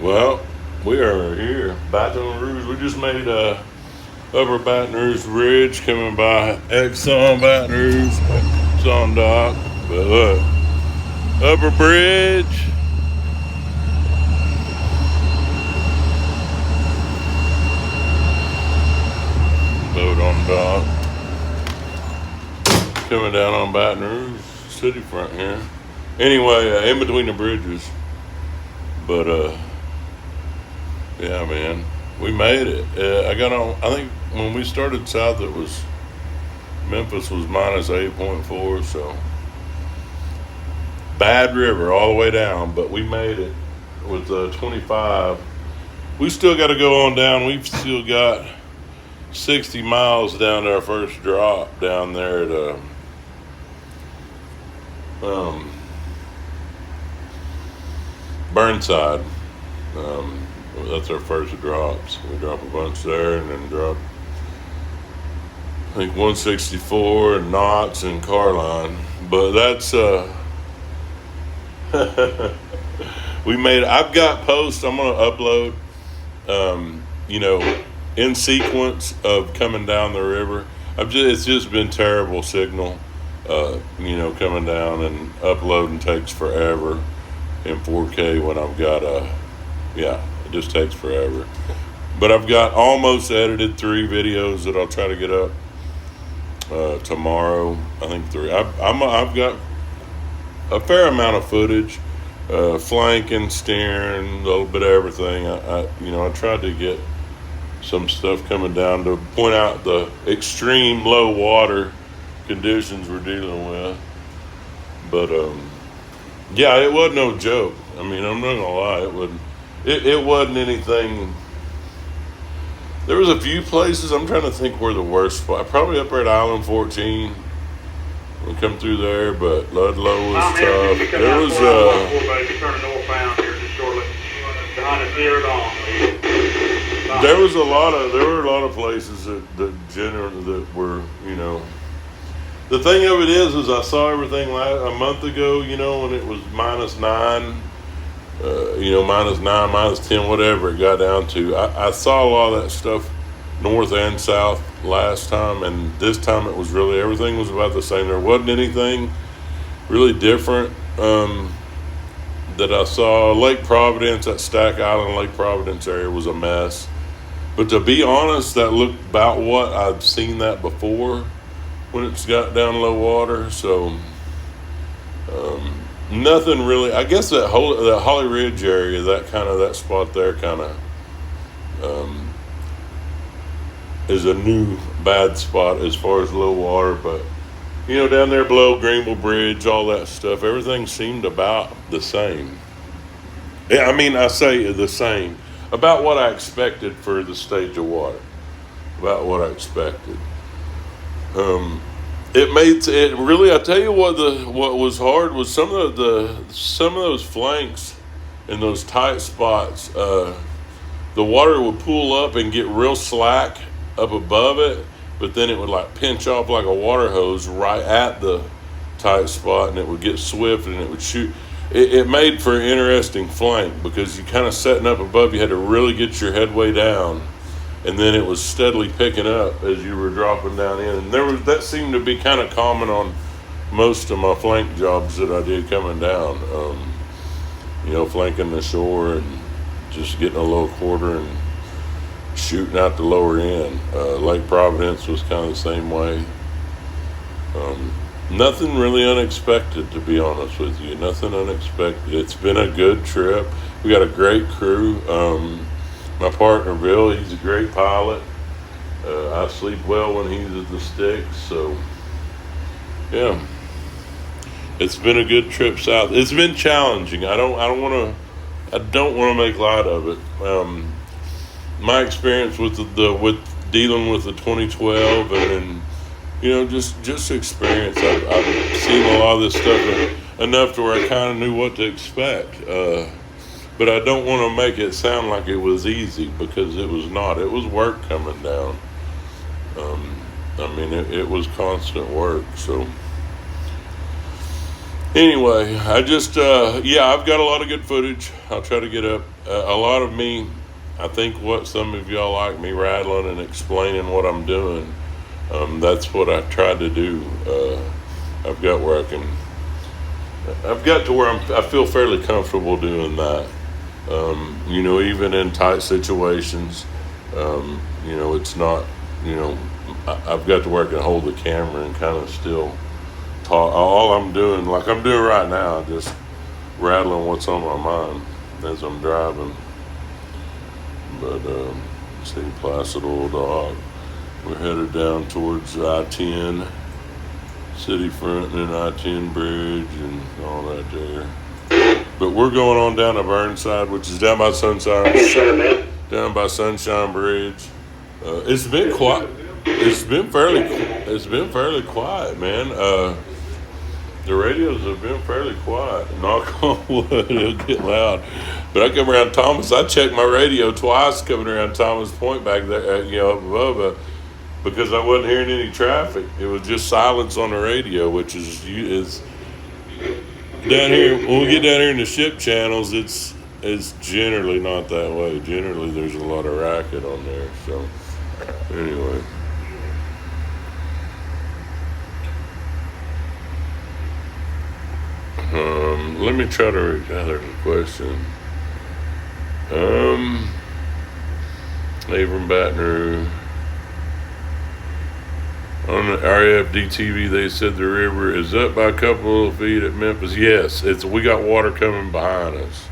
Well, we are here, Baton Rouge. We just made Upper Baton Rouge Ridge coming by Exxon Baton Rouge, Exxon Dock. But look, Upper Bridge, boat on dock, coming down on Baton Rouge city front here. Anyway, in between the bridges. But yeah, man, we made it. I got on. I think when we started south, it was Memphis was minus 8.4, so bad river all the way down. But we made it with 25. We still got to go on down. We've still got 60 miles down to our first drop down there at um, Burnside. That's our first drops. We drop a bunch there and then drop, I think, 164 and Knox and Carline. But that's, we made, I've got posts I'm going to upload, you know, in sequence of coming down the river. It's just been terrible signal, you know, coming down, and uploading takes forever in 4K when I've got yeah, it just takes forever. But I've got almost edited 3 videos that I'll try to get up tomorrow. I think 3. I've got a fair amount of footage, flanking, steering, a little bit of everything. I tried to get some stuff coming down to point out the extreme low water conditions we're dealing with. But yeah, it wasn't no joke. I mean, I'm not gonna lie, it wasn't anything. There was a few places, I'm trying to think where the worst spot. Probably up there at Island 14. We come through there, but Ludlow was tough. There was there were a lot of places that were, you know. The thing of it is I saw everything a month ago, you know, when it was -9, you know, -9, -10, whatever it got down to. I saw a lot of that stuff north and south last time, and this time it was really, everything was about the same. There wasn't anything really different that I saw. Lake Providence, that Stack Island, Lake Providence area was a mess. But to be honest, that looked about what I've seen that before when it's got down low water. So nothing really. I guess that Holly Ridge area, that spot there kind of is a new bad spot as far as low water. But you know, down there below Greenville Bridge, all that stuff, everything seemed about the same. Yeah, I mean, I say the same, about what I expected for the stage of water, about what I expected. It really. I tell you what was hard was some of those flanks in those tight spots. The water would pool up and get real slack up above it, but then it would like pinch off like a water hose right at the tight spot, and it would get swift and it would shoot. It made for an interesting flank because you kind of setting up above, you had to really get your headway down, and then it was steadily picking up as you were dropping down in. And that seemed to be kind of common on most of my flank jobs that I did coming down. You know, flanking the shore and just getting a low quarter and shooting out the lower end. Lake Providence was kind of the same way. Nothing really unexpected, to be honest with you. Nothing unexpected. It's been a good trip. We got a great crew. My partner, Bill, he's a great pilot. I sleep well when he's at the sticks. So, yeah, it's been a good trip south. It's been challenging. I don't want to make light of it. My experience with with dealing with the 2012 and then, you know, just experience. I've seen a lot of this stuff enough to where I kind of knew what to expect. But I don't want to make it sound like it was easy, because it was not. It was work coming down. I mean, it was constant work. So Anyway, I just, yeah, I've got a lot of good footage. I'll try to get up a lot of me. I think what some of y'all like me rattling and explaining what I'm doing. That's what I tried to do. I've got where I can. I've got to where I feel fairly comfortable doing that. Even in tight situations, it's not. I've got to where I can hold the camera and kind of still talk. All I'm doing, like I'm doing right now, just rattling what's on my mind as I'm driving. But see, Placid Old Dog. We're headed down towards I-10, City Front, and then I-10 Bridge and all that there. But we're going on down to Burnside, which is down by down by Sunshine Bridge. It's been quiet. It's been fairly quiet, man. The radios have been fairly quiet. Knock on wood, it'll get loud. But I come around Thomas. I checked my radio twice coming around Thomas Point back there, up above, because I wasn't hearing any traffic. It was just silence on the radio, which is down here. When we get down here in the ship channels, it's generally not that way. Generally, there's a lot of racket on there. So anyway. Let me try to gather the question. Abram Baton Rouge. On the RFD TV, they said the river is up by a couple of feet at Memphis. Yes, we got water coming behind us.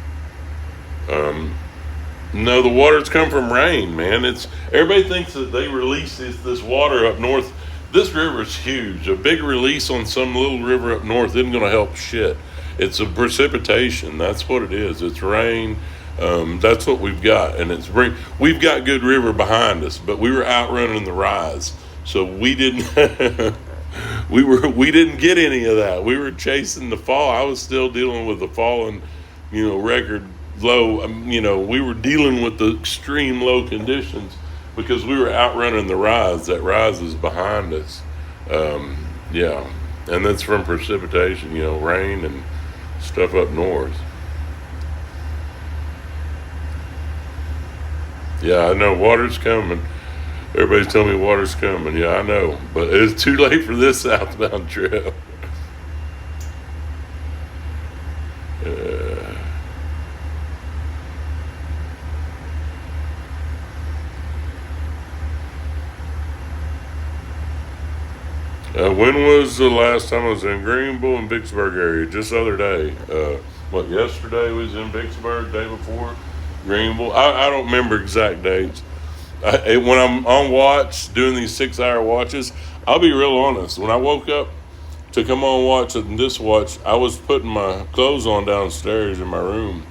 No, the water's come from rain, man. Everybody thinks that they release this water up north. This river is huge. A big release on some little river up north isn't going to help shit. It's a precipitation. That's what it is. It's rain. That's what we've got, and we've got good river behind us, but we were outrunning the rise, so we didn't. we didn't get any of that. We were chasing the fall. I was still dealing with the falling, record low. We were dealing with the extreme low conditions because we were outrunning the rise. That rise is behind us. Yeah, and that's from precipitation. Rain and stuff up north. Yeah, I know water's coming. Everybody's telling me water's coming. Yeah, I know. But it's too late for this southbound trip. When was the last time I was in Greenville and Vicksburg area? Just the other day. Yesterday was in Vicksburg, day before Greenville. I don't remember exact dates. When I'm on watch, doing these 6-hour watches, I'll be real honest. When I woke up to come on watch and this watch, I was putting my clothes on downstairs in my room.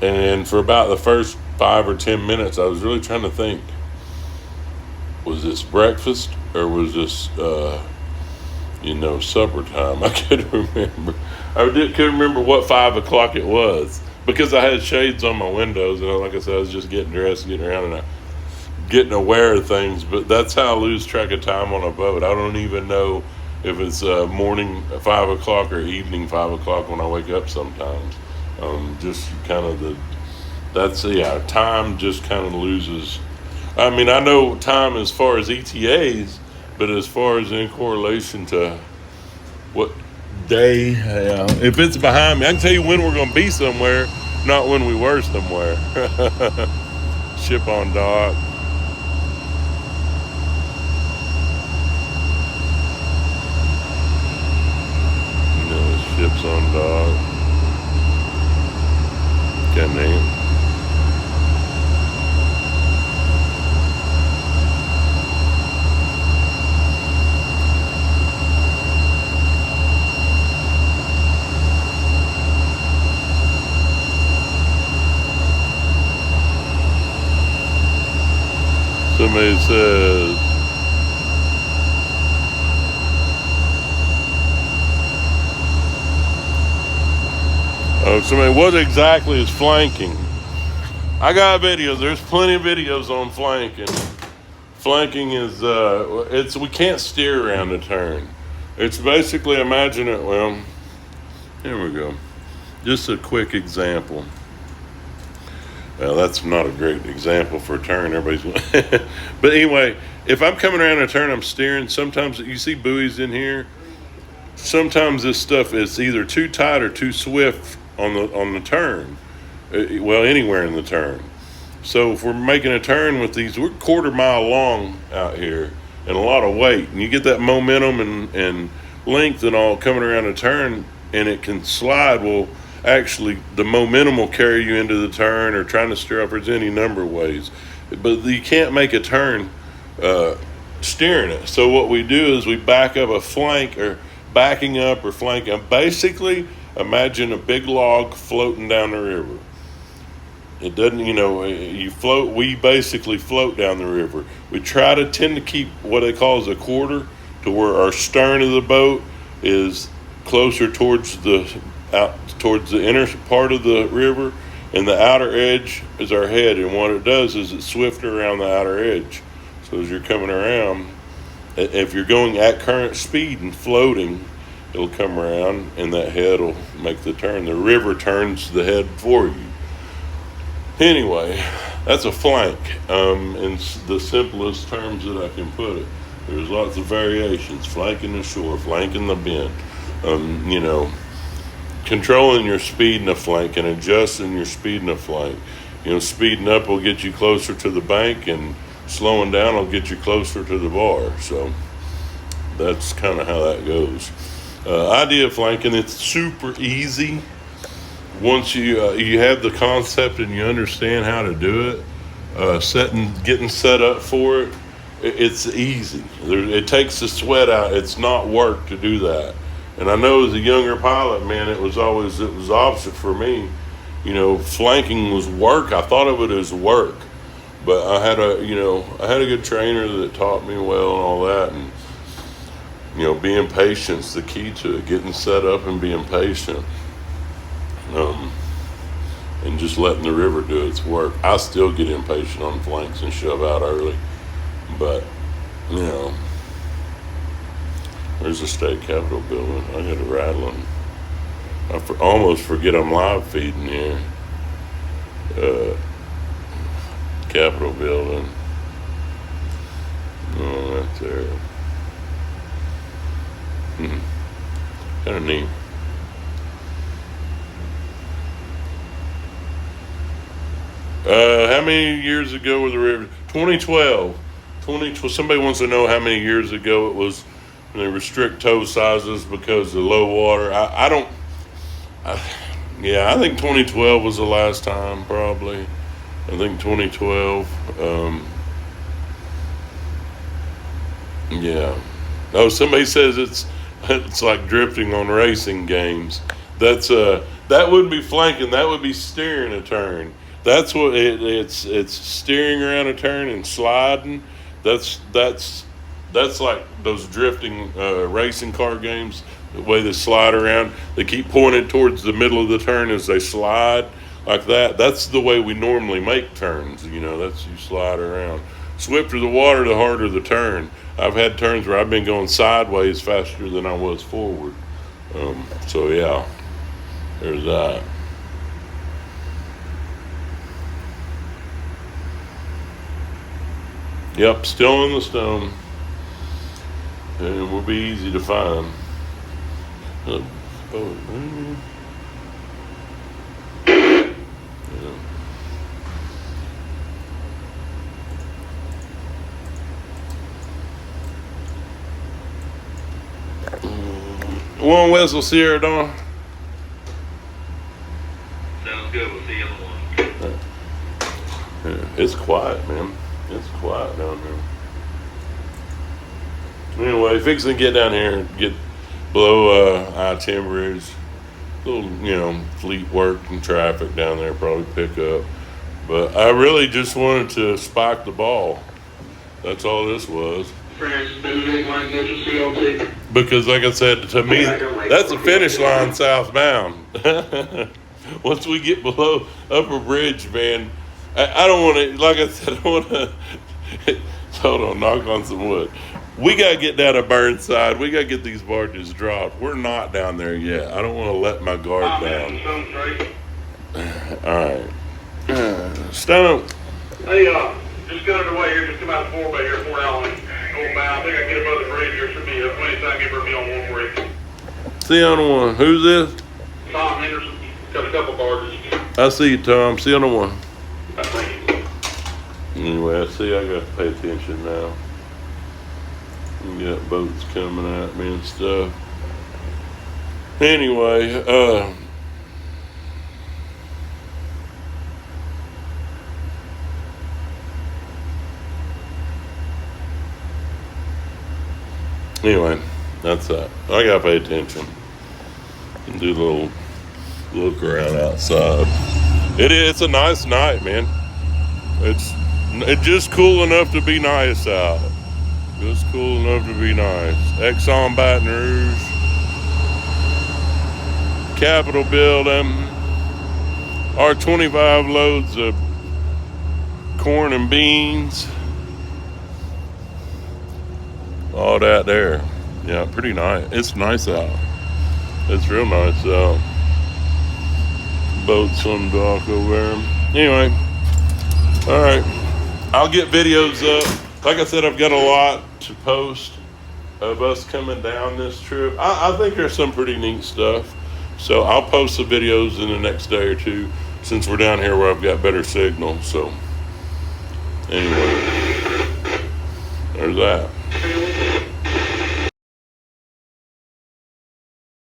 And for about the first 5 or 10 minutes, I was really trying to think, was this breakfast or was this, supper time? I couldn't remember. Couldn't remember what 5 o'clock it was because I had shades on my windows, and like I said, I was just getting dressed, getting around, and getting aware of things. But that's how I lose track of time on a boat. I don't even know if it's morning 5 o'clock or evening 5 o'clock when I wake up sometimes. Just kind of time just kind of loses. I mean, I know time as far as ETAs, but as far as in correlation to what day, if it's behind me, I can tell you when we're going to be somewhere, not when we were somewhere. Ship on dock. Ship's on dock. Got name. Somebody says, what exactly is flanking? I got videos. There's plenty of videos on flanking. Flanking is, we can't steer around a turn. It's basically, imagine it, Here we go. Just a quick example. Well, that's not a great example for a turn. Everybody's, but anyway, if I'm coming around a turn, I'm steering. Sometimes you see buoys in here. Sometimes this stuff is either too tight or too swift on the turn. Well, anywhere in the turn. So if we're making a turn with these, we're quarter-mile long out here and a lot of weight. And you get that momentum and length and all coming around a turn, and it can slide. Well, actually, the momentum will carry you into the turn or trying to steer up. There's any number of ways. But you can't make a turn steering it. So what we do is we back up a flank or backing up or flanking. Basically, imagine a big log floating down the river. It doesn't, you float. We basically float down the river. We try to tend to keep what they call as a quarter, to where our stern of the boat is closer towards the inner part of the river, and the outer edge is our head. And what it does is it's swifter around the outer edge. So as you're coming around, if you're going at current speed and floating, it'll come around, and that head will make the turn. The river turns the head for you. Anyway, that's a flank, in the simplest terms that I can put it. There's lots of variations: flanking the shore, flanking the bend. Controlling your speed in a flank and adjusting your speed in a flank. Speeding up will get you closer to the bank, and slowing down will get you closer to the bar. So that's kind of how that goes. Idea of flanking, it's super easy. Once you have the concept and you understand how to do it, getting set up for it, it's easy. It takes the sweat out. It's not work to do that. And I know as a younger pilot, man, it was opposite for me. Flanking was work. I thought of it as work, but I had a good trainer that taught me well and all that. And being patient's the key to it. Getting set up and being patient. And just letting the river do its work. I still get impatient on flanks and shove out early, but there's a state capitol building. I got it rattling. I almost forget I'm live feeding here. Capitol building. Oh, that's there. Kind of neat. How many years ago was the river? 2012. Somebody wants to know how many years ago it was when they restrict tow sizes because of low water. I think 2012 was the last time, probably. I think 2012. Yeah. Oh, somebody says it's like drifting on racing games. That wouldn't be flanking. That would be steering a turn. That's what it's steering around a turn and sliding. That's like those drifting racing car games. The way they slide around, they keep pointed towards the middle of the turn as they slide like that. That's the way we normally make turns. That's you slide around. Swifter the water, the harder the turn. I've had turns where I've been going sideways faster than I was forward. So yeah, there's that. Yep, still in the stone. And it will be easy to find. One Wessel Sierra Dawn. Sounds good. We'll see you in the morning. Yeah, it's quiet, man. It's quiet down here. Anyway, fixing to get down here and get below I-10 bridge. Little, fleet work and traffic down there probably pick up. But I really just wanted to spike the ball. That's all this was. Because like I said, to me, that's the finish line southbound. Once we get below Upper Bridge, man, I don't want to, like I said, I want to, hold on, knock on some wood. We got to get down to Burnside. We got to get these barges dropped. We're not down there yet. I don't want to let my guard down. All right. Stone. Hey, just got underway here. Just come out of 4 bay here, 4 Allen. Going by. I think I can get above the bridge. There should be plenty of time to be on 1 bridge. See on the one. Who's this? Tom Henderson. Got a couple barges. I see you, Tom. See on the one. Thank you. Anyway, I see I got to pay attention now. You got boats coming at me and stuff. Anyway, that's that. I gotta pay attention and do a little look around outside. It's a nice night, man. It's just cool enough to be nice out. Just cool enough to be nice. Exxon Baton Rouge. Capitol building. Our 25 loads of corn and beans. All that there. Yeah, pretty nice. It's nice out. It's real nice out. Boats on the dock over there. Anyway. Alright. I'll get videos up. Like I said, I've got a lot to post of us coming down this trip. I think there's some pretty neat stuff. So I'll post the videos in the next day or two since we're down here where I've got better signal. So anyway, there's that.